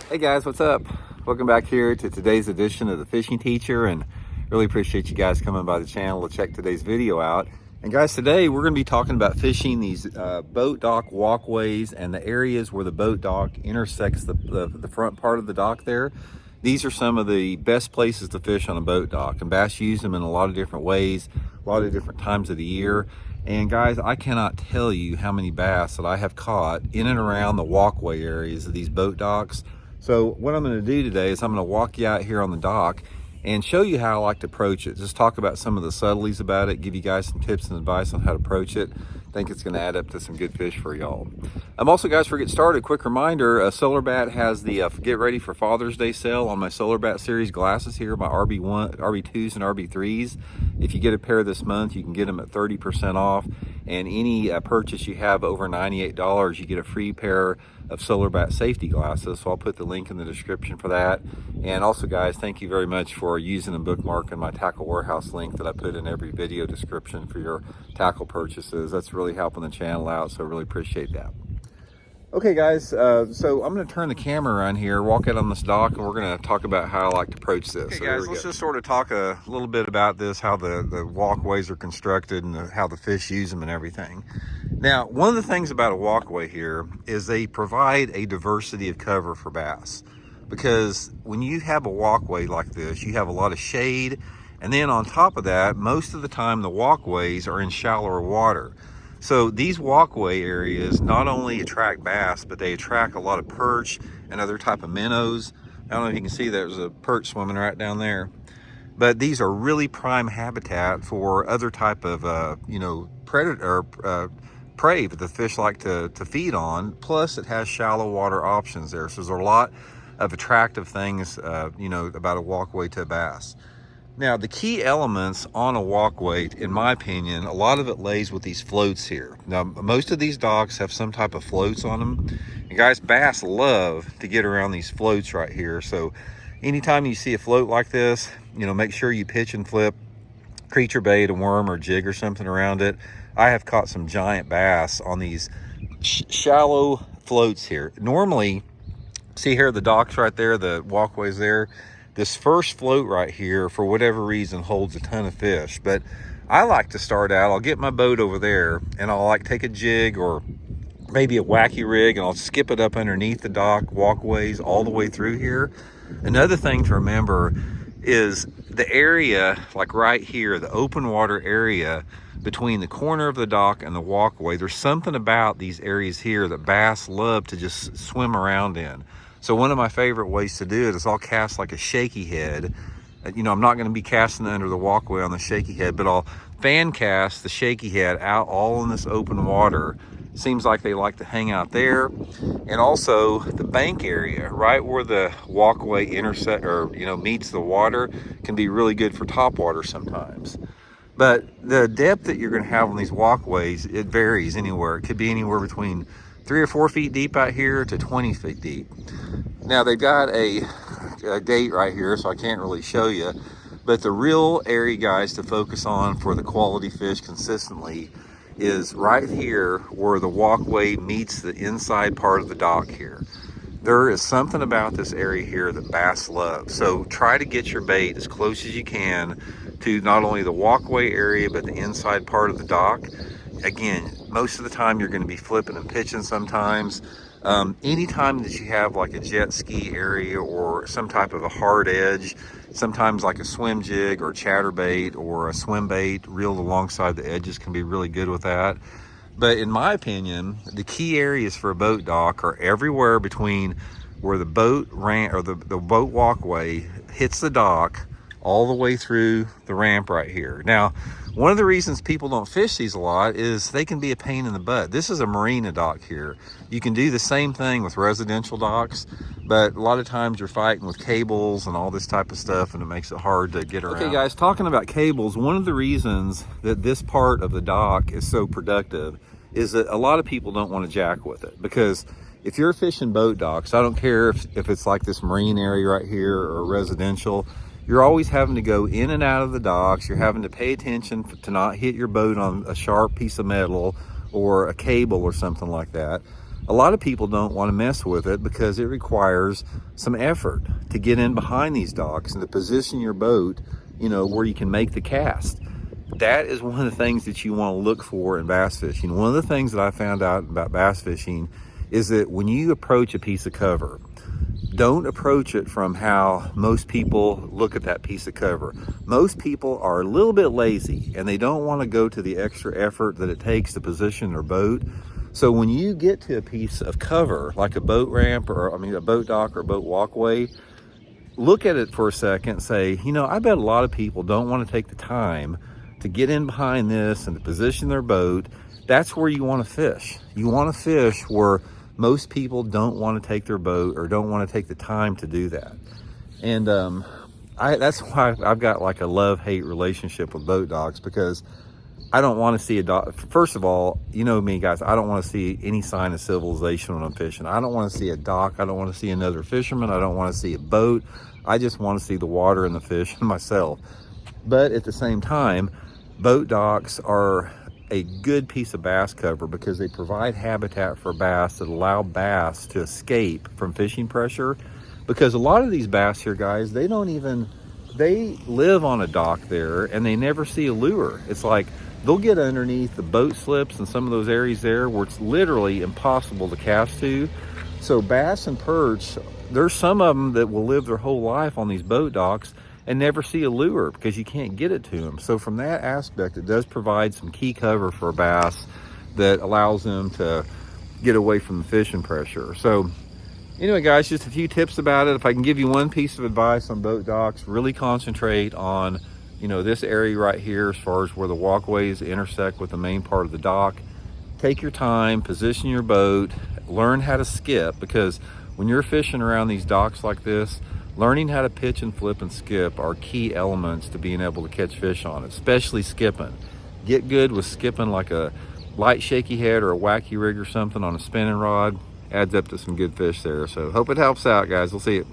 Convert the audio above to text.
Hey guys, what's up? Welcome back here to today's edition of the Fishing Teacher, and really appreciate you guys coming by the channel to check today's video out. And guys, today we're going to be talking about fishing these boat dock walkways and the areas where the boat dock intersects the front part of the dock there. These are some of the best places to fish on a boat dock, and bass use them in a lot of different ways, a lot of different times of the year. And guys, I cannot tell you how many bass that I have caught in and around the walkway areas of these boat docks. So what I'm going to do today is I'm going to walk you out here on the dock and show you how I like to approach it. Just talk about some of the subtleties about it, give you guys some tips and advice on how to approach it. I think it's going to add up to some good fish for y'all. Also, guys, before we get started, quick reminder, Solar Bat has the Get Ready for Father's Day sale on my Solar Bat series glasses here, my RB1, RB2s and RB3s. If you get a pair this month, you can get them at 30% off. And any purchase you have over $98, you get a free pair of Solar Bat safety glasses. So I'll put the link in the description for that. And also, guys, thank you very much for using and bookmarking my Tackle Warehouse link that I put in every video description for your tackle purchases. That's really helping the channel out, so I really appreciate that. Okay guys, so I'm going to turn the camera around here, walk out on this dock, and we're going to talk about how I like to approach this. Okay guys, let's just sort of talk a little bit about this, how the walkways are constructed and how the fish use them and everything. Now, one of the things about a walkway here is they provide a diversity of cover for bass. Because when you have a walkway like this, you have a lot of shade, and then on top of that, most of the time the walkways are in shallower water. So these walkway areas not only attract bass, but they attract a lot of perch and other type of minnows. I don't know if you can see there's a perch swimming right down there. But these are really prime habitat for other type of, predator prey that the fish like to feed on. Plus it has shallow water options there. So there's a lot of attractive things, about a walkway to a bass. Now, the key elements on a walkway, in my opinion, a lot of it lays with these floats here. Now, most of these docks have some type of floats on them. And guys, bass love to get around these floats right here. So anytime you see a float like this, make sure you pitch and flip creature bait, a worm or jig or something around it. I have caught some giant bass on these shallow floats here. Normally, see here the docks right there, the walkways there. This first float right here, for whatever reason, holds a ton of fish. But I like to start out, I'll get my boat over there and I'll take a jig or maybe a wacky rig and I'll skip it up underneath the dock walkways all the way through here. Another thing to remember is the area, like right here, the open water area between the corner of the dock and the walkway. There's something about these areas here that bass love to just swim around in. So one of my favorite ways to do it is I'll cast like a shaky head. I'm not going to be casting under the walkway on the shaky head, but I'll fan cast the shaky head out all in this open water. Seems like they like to hang out there. And also the bank area, right where the walkway intersect or meets the water, can be really good for topwater sometimes. But the depth that you're going to have on these walkways, it varies anywhere. It could be anywhere between 3 or 4 feet deep out here to 20 feet deep. Now they've got a gate right here, so I can't really show you, but the real area, guys, to focus on for the quality fish consistently is right here where the walkway meets the inside part of the dock here. There is something about this area here that bass love. So try to get your bait as close as you can to not only the walkway area, but the inside part of the dock. Again, most of the time you're going to be flipping and pitching sometimes. Anytime that you have like a jet ski area or some type of a hard edge, sometimes like a swim jig or chatterbait or a swim bait reeled alongside the edges can be really good with that. But in my opinion, the key areas for a boat dock are everywhere between where the boat ramp or the boat walkway hits the dock all the way through the ramp right here. Now, one of the reasons people don't fish these a lot is they can be a pain in the butt. This is a marina dock here. You can do the same thing with residential docks, but a lot of times you're fighting with cables and all this type of stuff, and it makes it hard to get around. Okay guys, talking about cables, one of the reasons that this part of the dock is so productive is that a lot of people don't want to jack with it, because if you're fishing boat docks, I don't care if it's like this marine area right here or residential, you're always having to go in and out of the docks. You're having to pay attention to not hit your boat on a sharp piece of metal or a cable or something like that. a lot of people don't want to mess with it because it requires some effort to get in behind these docks and to position your boat, you know, where you can make the cast. That is one of the things that you want to look for in bass fishing. One of the things that I found out about bass fishing is that when you approach a piece of cover, don't approach it from how most people look at that piece of cover. Most people are a little bit lazy and they don't want to go to the extra effort that it takes to position their boat. So when you get to a piece of cover, like a boat ramp, or a boat dock or a boat walkway, look at it for a second and say, you know, I bet a lot of people don't want to take the time to get in behind this and to position their boat. That's where you want to fish. You want to fish where most people don't want to take their boat or don't want to take the time to do that. And that's why I've got like a love-hate relationship with boat docks, because I don't want to see a dock. First of all, you know me, guys, I don't want to see any sign of civilization when I'm fishing. I don't want to see a dock. I don't want to see another fisherman. I don't want to see a boat. I just want to see the water and the fish and myself. But at the same time, boat docks are a good piece of bass cover because they provide habitat for bass that allow bass to escape from fishing pressure. Because a lot of these bass here, guys, they live on a dock there and they never see a lure. It's like they'll get underneath the boat slips and some of those areas there where it's literally impossible to cast to. So bass and perch, there's some of them that will live their whole life on these boat docks and never see a lure because you can't get it to them. So from that aspect, it does provide some key cover for bass that allows them to get away from the fishing pressure. So anyway, guys, just a few tips about it. If I can give you one piece of advice on boat docks, really concentrate on, you know, this area right here as far as where the walkways intersect with the main part of the dock. Take your time, position your boat, learn how to skip, because when you're fishing around these docks like this, learning how to pitch and flip and skip are key elements to being able to catch fish on it, especially skipping. Get good with skipping like a light shaky head or a wacky rig or something on a spinning rod. Adds up to some good fish there. So hope it helps out, guys. We'll see you.